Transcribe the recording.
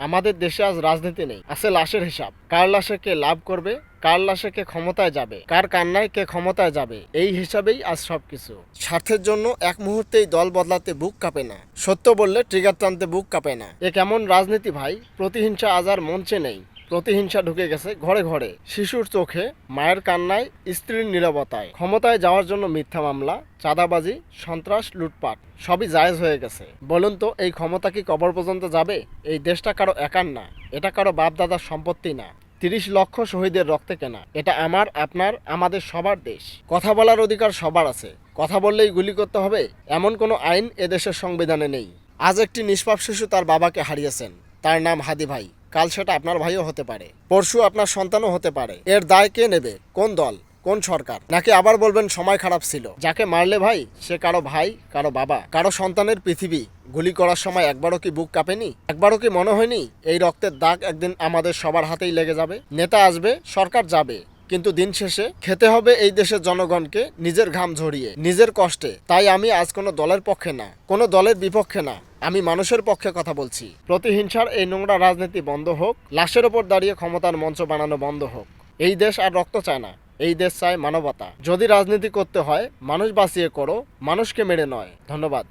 আমাদের দেশে আজ রাজনীতি নেই, আছে লাশের হিসাব। কার লাশে কে লাভ করবে, কার লাশে কে ক্ষমতায় যাবে, কার কান্নায় কে ক্ষমতায় যাবে, এই হিসাবেই আজ সবকিছু। স্বার্থের জন্য এক মুহূর্তেই দল বদলাতে বুক কাঁপে না, সত্য বললে ট্রিগার টানতে বুক কাঁপে না। এ কেমন রাজনীতি ভাই? প্রতিহিংসা আজ আর মঞ্চে নেই, প্রতিহিংসা ঢুকে গেছে ঘরে ঘরে। শিশুর চোখে, মায়ের কান্নায়, স্ত্রীর নীরবতায়। ক্ষমতায় যাওয়ার জন্য মিথ্যা মামলা, চাঁদাবাজি, সন্ত্রাস, লুটপাট সবই জায়েজ হয়ে গেছে। বলুন তো, এই ক্ষমতা কি কবর পর্যন্ত যাবে? এই দেশটা কারো একার না, এটা কারো বাপ দাদার সম্পত্তি না। ৩০ লক্ষ শহীদের রক্তে কেনা, এটা আমার, আপনার, আমাদের সবার দেশ। কথা বলার অধিকার সবার আছে, কথা বললেই গুলি করতে হবে এমন কোনো আইন এদেশের সংবিধানে নেই। আজ একটি নিষ্পাপ শিশু তার বাবাকে হারিয়েছেন, তার নাম হাদি ভাই। কাল সেটা আপনার ভাইও হতে পারে, পরশু আপনার সন্তানও হতে পারে। এর দায় কে নেবে? কোন দল, কোন সরকার? নাকি আবার বলবেন সময় খারাপ ছিল? যাকে মারলে ভাই, সে কারো ভাই, কারো বাবা, কারো সন্তানের পৃথিবী। গুলি করার সময় একবারও কি বুক কাঁপেনি? একবারও কি মনে হয়নি এই রক্তের দাগ একদিন আমাদের সবার হাতেই লেগে যাবে? নেতা আসবে, সরকার যাবে, কিন্তু দিন শেষে খেতে হবে এই দেশের জনগণকে নিজের ঘাম ঝরিয়ে, নিজের কষ্টে। তাই আমি আজ কোনো দলের পক্ষে না, কোনো দলের বিপক্ষে না, আমি মানুষের পক্ষে কথা বলছি। প্রতিহিংসার এই নোংরা রাজনীতি বন্ধ হোক, লাশের ওপর দাঁড়িয়ে ক্ষমতার মঞ্চ বানানো বন্ধ হোক। এই দেশ আর রক্ত চায় না, এই দেশ চায় মানবতা। যদি রাজনীতি করতে হয়, মানুষ বাঁচিয়ে করো, মানুষকে মেরে নয়। ধন্যবাদ।